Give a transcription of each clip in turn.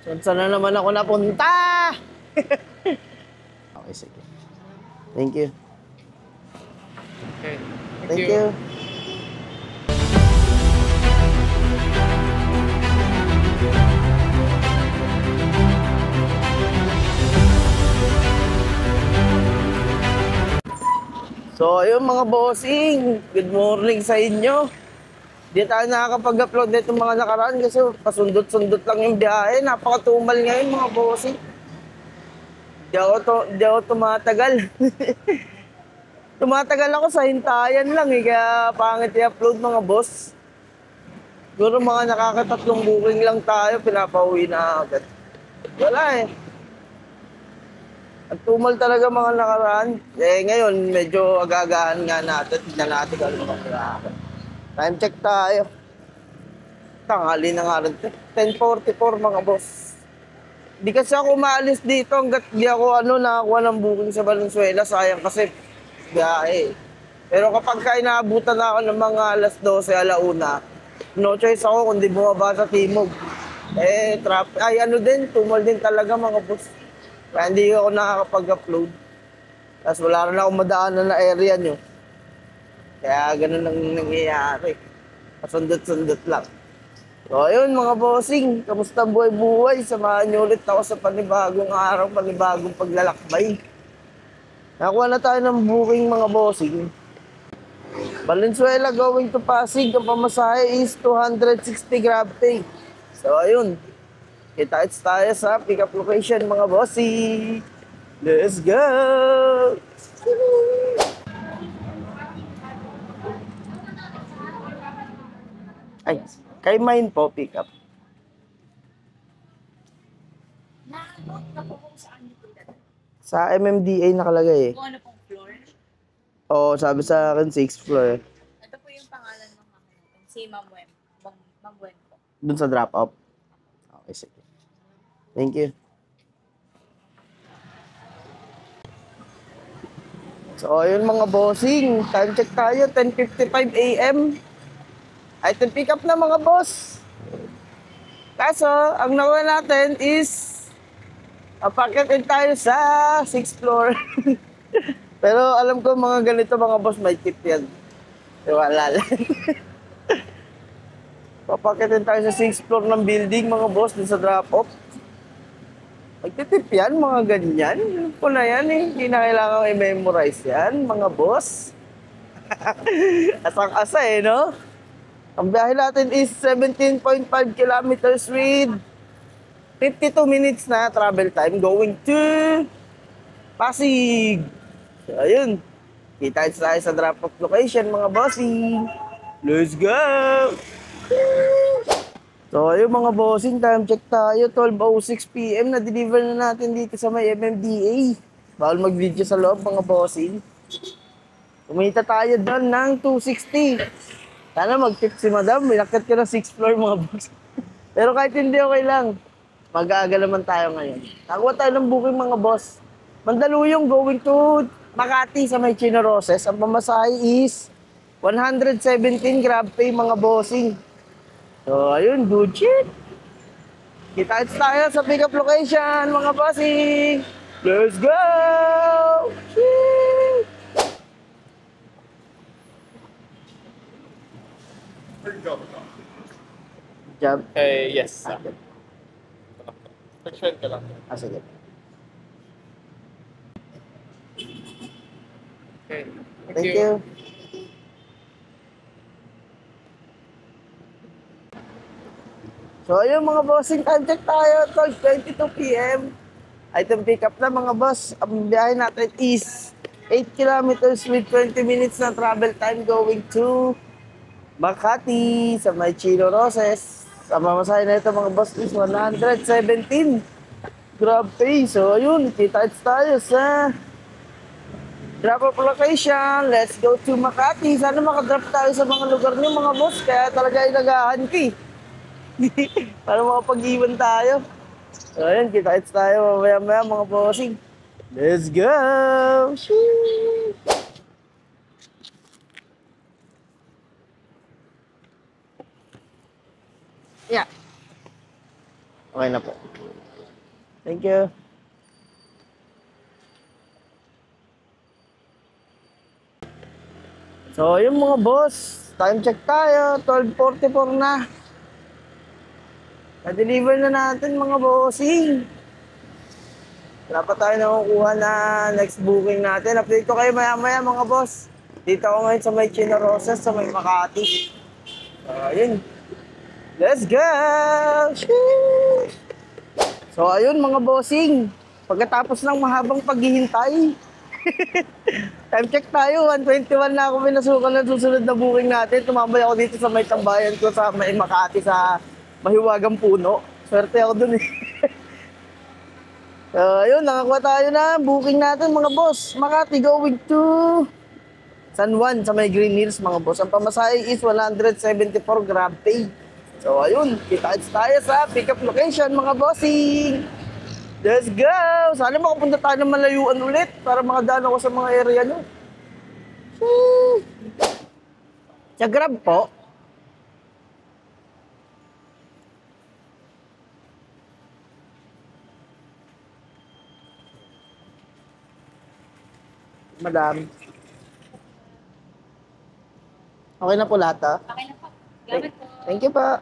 Saan na naman ako napunta? Okay, sige. Thank you. Okay. Thank you. So, ayun mga bossing. Good morning sa inyo. Di tayo nakakapag-upload na itong mga nakaraan kasi pasundot-sundot lang yung biyahe. Napakatumal ngayon mga bossing. Di ako tumatagal. Tumatagal ako sa hintayan lang eh, kaya pangit i-upload mga boss. Siguro mga nakakatatlong booking lang tayo, pinapauwi na agad. Wala eh. Ang tumal talaga mga nakaraan. Eh ngayon, medyo agagahan nga natin. Tignan natin kung ano mga time check tayo. Tanghali na nga rin. 10:44 mga boss. Di kasi ako umaalis dito hanggat di ako nakakuha ng booking sa Valenzuela. Sayang kasi biyahe. Pero kapag inaabutan na ako ng mga alas 12, alauna, no choice ako kundi bumaba sa Timog. Eh, tumal din talaga mga boss. Kaya hindi ako nakakapag-upload. Tapos wala rin akong madaanan na area nyo. Kaya ganun ang nangyayari. Pasundot-sundot lang. So ayun mga bossing, kamusta buhay-buhay? Samahan niyo ulit ako sa panibagong araw, panibagong paglalakbay. Nakuha na tayo ng booking mga bossing. Valenzuela going to Pasig, ang pamasahe is 260 grab pay. So ayun, kita-its tayo sa pick-up location mga bossing. Let's go! Ay, kay mine po, pick up. Nakanote na po kung saan niyo po dadalhin. Sa MMDA nakalagay eh. Kung ano pong floor. Oo, sabi sa akin 6th floor. Ito po yung pangalan ng mama natin. Si Ma'am Wem. Ma'am Wem po. Dun sa drop off. Okay, sige. Thank you. So, ayun mga bossing. Time check tayo, 10:55 a.m. Item pick up na mga boss. Kaso, ang nakuha natin is apakitin tayo sa 6th floor. Pero alam ko mga ganito mga boss, may tip yan. Wala lang. Papakitin tayo sa 6th floor ng building mga boss dun sa drop-off. Magtitip yan, mga ganyan. Alam ko na yan eh. Hindi na kailangan i-memorize yan, mga boss. Asang-asa eh, no? Ang biyahe natin is 17.5 kilometers with 52 minutes na travel time going to Pasig. So, ayun. Kita tayo sa drop-off location, mga bossing. Let's go! So, ayun mga bossing, time check tayo. 12:06 p.m. Na-deliver na natin dito sa may MMDA. Bawal mag-video sa loob, mga bossing. Kumita tayo doon ng 260. Sana mag-tip si madam. Minakit ko na 6th floor, mga boss. Pero kahit hindi, okay lang. Mag-aaga naman tayo ngayon. Nakuha tayo ng booking, mga boss. Mandaluyong going to Makati sa may Chino Roses. Ang pamasahe is 117 grab pay, mga bossing. So, ayun, good shit. Kita-its tayo sa pick-up location, mga bossing. Let's go! Shit! Job. Yes. Section ka lang. Sige. Okay. Thank you. So, ayun mga bossing, time check tayo. 12:22 p.m. Item pick up na mga boss. Ang biyahe natin is 8 kilometers with 20 minutes na travel time going to Makati sa may Chino Roses. Sa mamasahe na ito mga boss is 117 grab pay. So, ayun, kita-its tayo sa drop-off location. Let's go to Makati. Sana makadrop tayo sa mga lugar niyo mga boss. Kaya talaga inagahan ko eh. Para makapag-iwan tayo. So, ayun, kita-its tayo mamaya-maya mga bossing. Let's go! Shoo! Yeah. Okay na po. Thank you. So, yung mga boss, time check tayo, 12:44 na. Na-deliver na natin mga bossing. Wala pa tayo nakukuha na next booking natin. Update ko kayo maya-maya mga boss. Dito ako ngayon sa may Chino Rosas, sa may Makati. So, ayun. Let's go! Sheesh! So, ayun mga bossing. Pagkatapos ng mahabang paghihintay, time check tayo, 1:21 na ako pinasukan ng susunod na booking natin. Tumambay ako dito sa may tambayan ko sa may Makati sa Mahiwagang Puno. Swerte ako dun eh. So, ayun, nakakuha tayo na booking natin mga boss. Makati going to San Juan sa may Green Hills mga boss. Ang pamasahe is 174 Grab Pay. So, ayun, kita-kits tayo sa pick-up location mga bossing. Let's go! Sana makapunta tayo ng malayuan ulit para makadaan ako sa mga area nyo. Sa Grab po. Madam. Okay na po lahat ha? Okay na po. Gamit po. Thank you pa.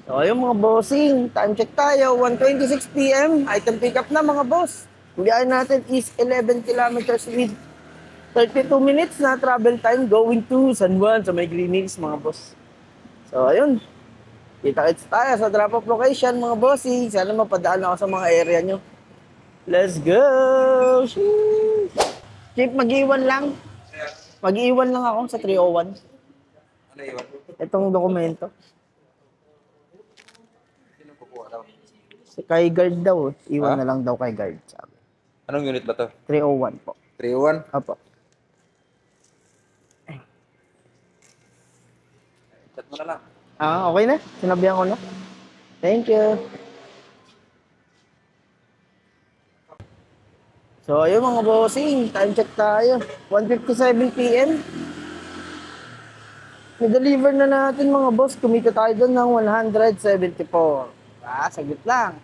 So, ayun mga bossing, time check tayo, 1:26 p.m. Item pick up na mga boss. Biyahe natin is 11 kilometers with 32 minutes na travel time going to San Juan sa may Green Hills mga boss. So, ayun. Kita-kits tayo sa drop-off location mga bossing. Sana mapadaan ako sa mga area nyo. Let's go! Sheesh. Chief, mag-iwan lang. Mag-iwan lang ako sa 301. Ano yun? Itong dokumento. Sino kukuha daw? Si kay guard daw. Iwan na lang daw kay guard. Sabi. Anong unit ba to? 301 po. 301? Apo. Chat mo na lang. Okay na. Sinabihan ko na. Thank you. So, ayun mga bossing. Time check tayo. 1:57 p.m. Nideliver na natin mga boss. Kumita tayo doon ng 174. Saglit lang.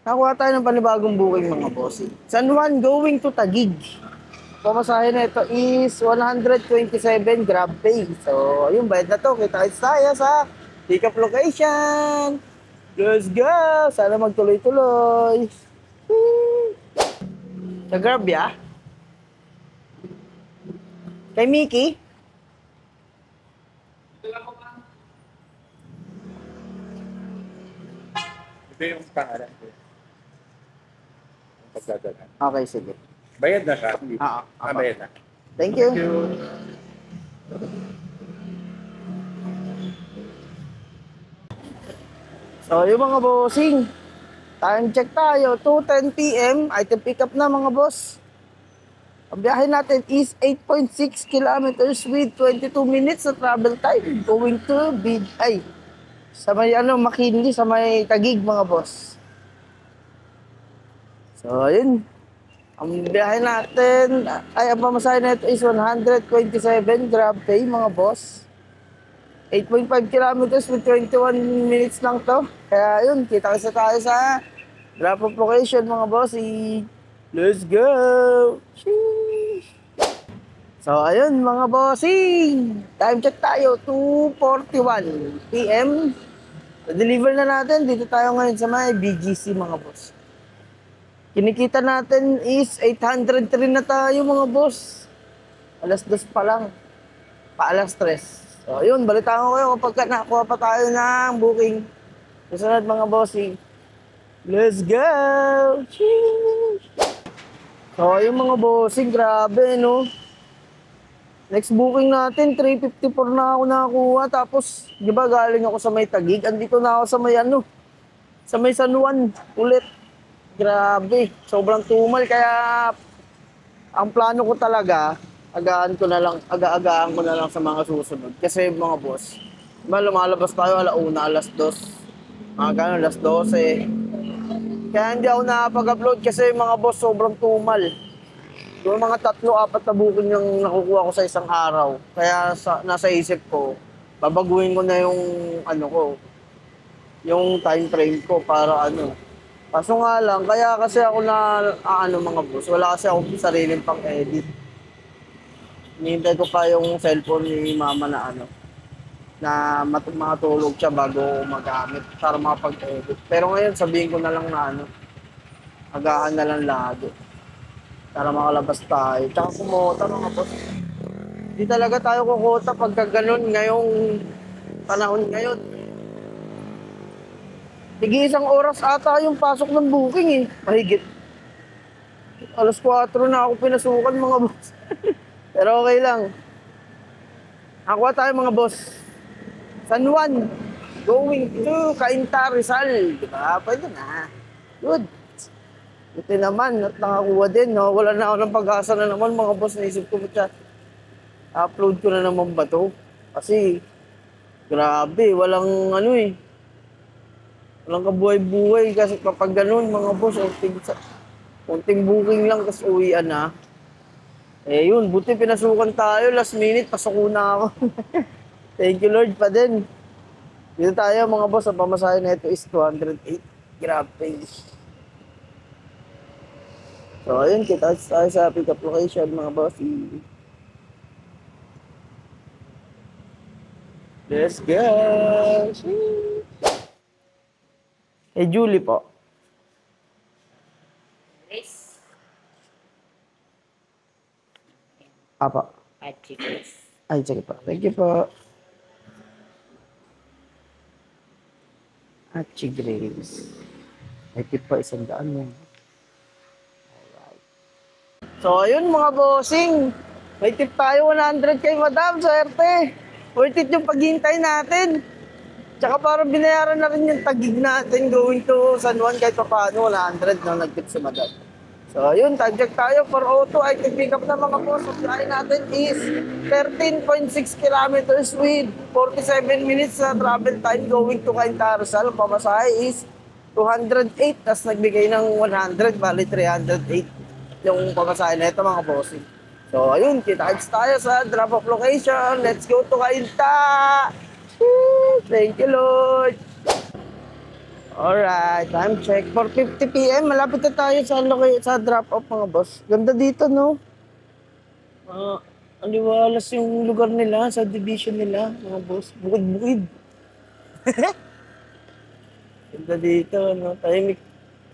Nakuha tayo ng panibagong booking mga bossing. San Juan going to Taguig. Pamasahe na ito is 127 Grab Pay. So, ayun, bayad na to. Kita-kits tayo sa pick-up location. Let's go! Sana magtuloy-tuloy. Sa Grab ya? Kay Mickey? Ito yung pangalan ko. Yung pagdadala. Okay, sige. Bayad na siya. Bayad na. Thank you. So, yung mga bossing, time check tayo, 2:10 p.m. Item pick up na mga boss. Ang biyahe natin is 8.6 kilometers with 22 minutes na travel time. Going to sa may McKinley, sa may Taguig mga boss. So, ayun. Ang biyahe natin, ang pamasahe na ito is 127 Grab Pay mga boss. 8.5 kilometers with 21 minutes lang to. Kaya yun, kita-kita tayo sa drop-off location mga boss. Let's go! Sheesh. So ayun mga bossing, time check tayo, 2:41 p.m. Deliver na natin, dito tayo ngayon sa may BGC mga boss. Kinikita natin is 803 na tayo mga boss. Alas 2 pa lang. Alas 3. So, yun. Balitaan ko kayo kapag nakakuha pa tayo ng booking. Susunod mga bossing. Let's go! Sheesh. So, yung mga bossing, grabe, no? Next booking natin, 354 na ako nakakuha. Tapos, di ba galing ako sa may Taguig? Andito na ako sa may sa may San Juan ulit. Grabe, sobrang tumal kaya ang plano ko talaga, aga-agaan ko na lang sa mga susunod. Kasi mga boss, lumalabas tayo alauna, alas 2, mga gano'n, alas 12. Kaya hindi ako nakapag-upload kasi mga boss, sobrang tumal. Yung mga 3-4 na booking yung nakukuha ko sa isang araw. Kaya nasa isip ko, babaguhin ko na yung ano ko, yung time frame ko para ano. Kaso nga lang, kaya kasi ako na ano mga boss, wala kasi ako sariling pang edit. Hinihintay ko pa yung cellphone ni mama na ano, na matulog siya bago magamit para makapag-edit. Pero ngayon sabihin ko na lang na ano, agahan na lang lagi para makalabas tayo. Tsaka kumota mga boss. Hindi talaga tayo kukota pagka ganun ngayong panahon ngayon. Tig-isang oras ata yung pasok ng booking eh. Mahigit. Alas 4 na ako pinasukan mga boss. Pero okay lang. Nakuha tayo mga boss. San Juan. Going to Cainta, Rizal. Diba? Pwede na. Good. Buti naman at nakakuha din. No? Wala na ako ng pag-asa na naman mga boss. Naisip ko ba upload ko na naman ba to? Kasi grabe. Walang ano eh. Walang kabuhay-buhay kasi kapag ganun mga boss, unting booking lang kasi uwian na. Eh yun, buti pinasukan tayo, last minute, pasok na ako. Thank you Lord pa din. Dito tayo mga boss, ang pamasahe na ito is 208. Grabe. So ayun, kita tayo sa pick up location mga boss. Let's go! Eh, Julie po. Grace. Apa. At Grace. Ay, sige po. Thank you po. At Grace. May tip pa 100 mo. Alright. So, ayun mga bossing. May tip tayo 100 kay Madam. Swerte. Worth it yung paghintay natin. Tsaka parang binayaran na rin yung tagig natin going to San Juan kahit pa paano 100 na nag-tip si Madam. So ayun, time check tayo for auto. I can pick up na mga boss. So flight natin is 13.6 kilometers with 47 minutes na travel time going to Cainta, Rizal. Pamasahe is 208. Tapos nagbigay ng 100, bali 308 yung pamasahe na ito mga bossing. So ayun, kita-kits tayo sa drop-off location. Let's go to Cainta! Thank you, Lord. Alright, time check. 4:50 PM, malapit na tayo sa drop-off mga boss. Ganda dito, no? Aliwalas yung lugar nila, sa division nila, mga boss. Bukid-bukid. Ganda dito, no? Tahimik.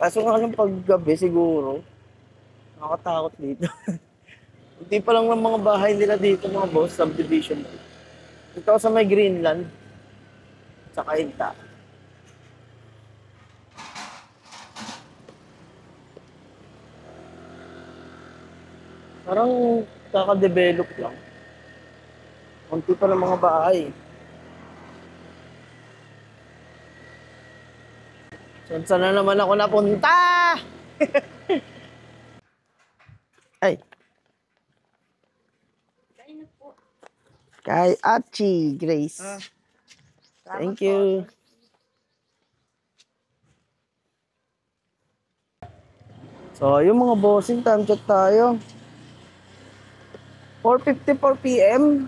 Kaso nga lang paggabi siguro, nakakatakot dito. Hindi pa lang ng mga bahay nila dito, mga boss, subdivision. Ito sa may Greenland, sa Cainta. Parang kaka-develop lang. Kunti pa ng mga bahay. Saan na naman ako napunta? Ay. Kay Achi Grace. Thank you. So, yung mga bossing, time check tayo. 4:54 PM.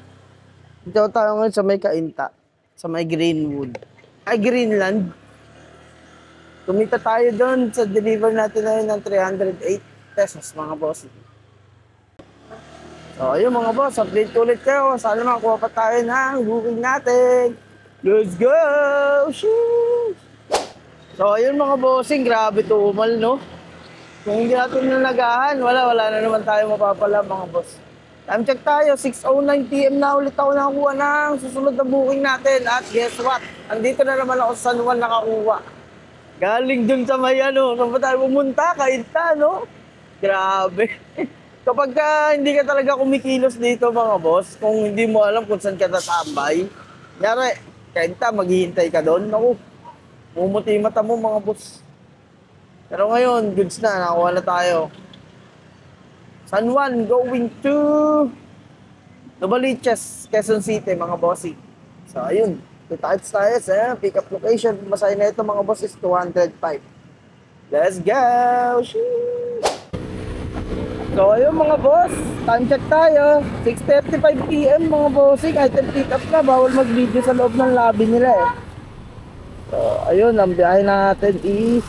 Dito tayo ngayon sa may Cainta. Sa may Greenwood. Ay, Greenland. Kumita tayo doon sa deliver natin na yun ng 308 pesos, mga bossing. So, ayun mga boss, update ulit kayo. Sana makakuha pa tayo ng booking natin. Let's go! Sheesh! So, ayun mga bossing, grabe tumal, no? Kung hindi natin nalagahan, wala na naman tayo mapapala mga boss. Time check tayo, 6:09 PM na ulit ako nakakuha ng susunod na booking natin. At guess what? Andito na naman ako sa San Juan nakakuha. Galing dun sa may ano, saan ba tayo pumunta? Cainta, no? Grabe. Kapag hindi ka talaga kumikilos dito mga boss, kung hindi mo alam kung saan ka tatambay, nyari, Cainta, maghihintay ka doon, naku, mumuti mata mo mga boss. Pero ngayon, goods na, nakakuha na tayo. San Juan, going to Novaliches, Quezon City, mga bossy. So, ayun, kita-kits tayo sa pick-up location. Masaya na ito mga boss is 205. Let's go! Sheesh! So, ayun mga boss, time check tayo. 6:35 PM mga bossing. Item pick up na. Bawal mag-video sa loob ng lobby nila eh. So, ayun. Ang biyahe natin is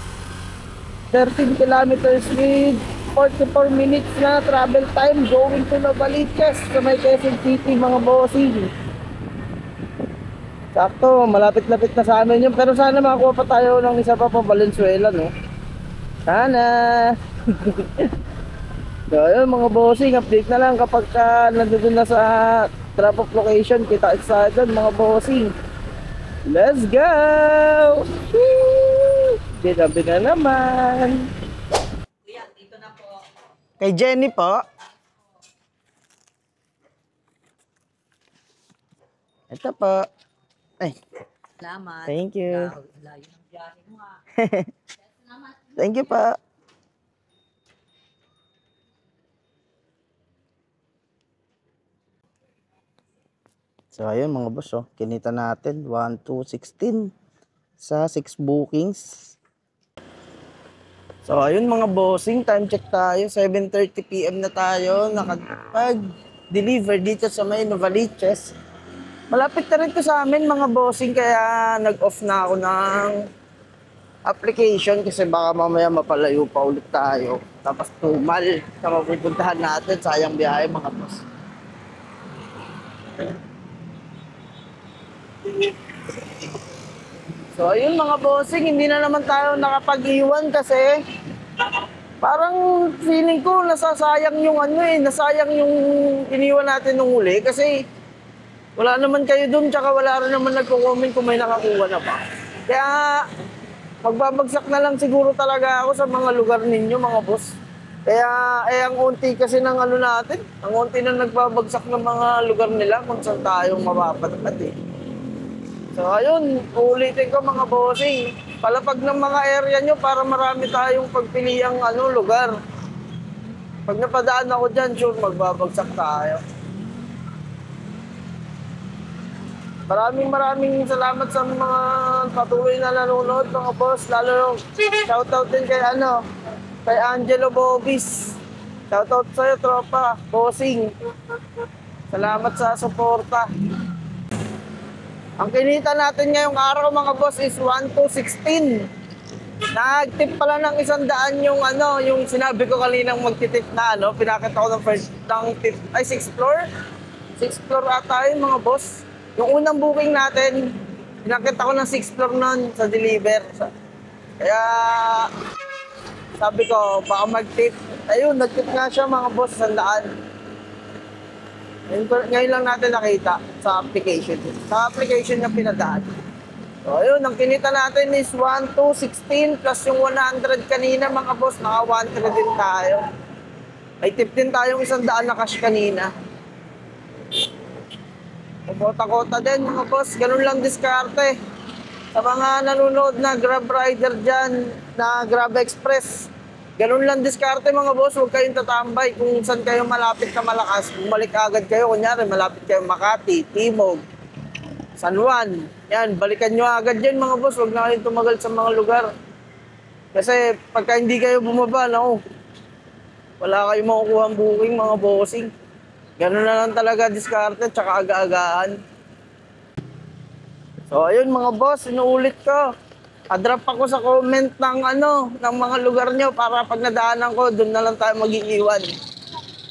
13 kilometers with 44 minutes na travel time going to Novaliches sa may Quezon City mga bossing. Sakto, malapit-lapit na sa amin yun. Pero sana makakuha pa tayo ng isa pa Valenzuela, no? Sana! So, ayun mga bossing, update na lang kapag nandun na sa drop-off location. Kita sa doon mga bossing. Let's go! Woo! Dinabi na naman. Kuya, dito na po. Kay Jenny po. Ito po. Ay, Salamat. thank you. Layo ng biyahe mo ha. Thank you po. So ayun mga boss, oh, kinita natin 1, 2, 16 sa 6 bookings. So ayun mga bossing, time check tayo, 7:30 PM na tayo, nakapag-deliver dito sa may Novaliches. Malapit na rin to sa amin mga bossing, kaya nag-off na ako ng application kasi baka mamaya mapalayo pa ulit tayo. Tapos tumal sa mapupuntahan natin, sayang biyahe mga boss. So ayun mga bossing, hindi na naman tayo nakapag-iwan kasi parang feeling ko nasasayang yung nasayang yung iniwan natin nung uli kasi wala naman kayo dun, tsaka wala rin naman nagko-comment kung may nakakuha na pa. Kaya magbabagsak na lang siguro talaga ako sa mga lugar ninyo mga boss. Kaya ang unti kasi ng natin, ang unti na nagbabagsak ng mga lugar nila kung saan tayo mapapadpad eh. So ayun, ulitin ko mga bossing, palapag ng mga area nyo para marami tayong pagpiliang lugar. Pag napadaan ako dyan, sure magbabagsak tayo. Maraming salamat sa mga patuloy na nanonood mga boss. Lalo shoutout din kay kay Angelo Bobis. Shoutout sa'yo tropa, bossing. Salamat sa suporta. Ang kinita natin ngayong araw mga boss is 1 to 16. Nag-tip pala ng 100 yung sinabi ko kaninang magtitip na pinakita ko ng first ng tip ay 6th floor. 6th floor ata yun mga boss. Yung unang booking natin, pinakita ko ng 6th floor nun sa deliver. Kaya sabi ko baka mag-tip. Ayun, nag-tip nga siya mga boss, 100. Ngayon lang natin nakita sa application. Sa application na pinadaan. So, ayun, ang kinita natin is 1 to 16 plus yung 100 kanina mga boss. Naka 100 din tayo. May tip din tayong 100 na cash kanina. Kota-kota din mga boss. Ganun lang diskarte. Sa mga nanonood na Grab rider dyan, na Grab Express, ganun lang diskarte mga boss, huwag kayong tatambay kung saan kayo malapit na malakas. Bumalik agad kayo, kunyari malapit kayo Makati, Timog, San Juan. Yan, balikan nyo agad yan mga boss, huwag na kayong tumagal sa mga lugar. Kasi pagka hindi kayo bumaba, wala kayong makukuha ang booking mga bossing. Ganun na lang talaga diskarte, tsaka aga-agaan. So ayun mga boss, inuulit ko. Drop ako sa comment ng mga lugar nyo para pag nadaanan ko, doon na lang tayo mag-iiwan.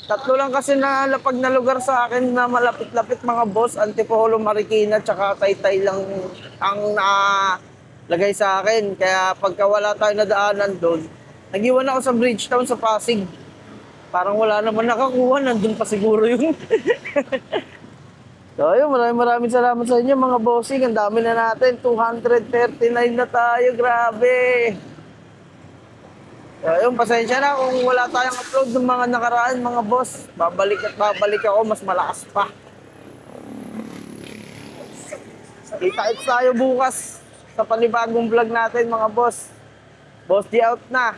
3 lang kasi nalapag na lugar sa akin na malapit-lapit mga boss. Antipolo, Marikina, tsaka Taytay lang ang nalagay sa akin. Kaya pagka wala tayo nadaanan doon, nag-iwan ako sa Bridgetown sa Pasig. Parang wala naman nakakuha, nandun pa siguro yun. So ayun, maraming salamat sa inyo mga bossing. Ang dami na natin, 239 na tayo, grabe. So ayun, pasensya na kung wala tayong upload ng mga nakaraan mga boss. Babalik at babalik ako, mas malakas pa. Kita-kits tayo bukas sa panibagong vlog natin mga boss. Boss G out na.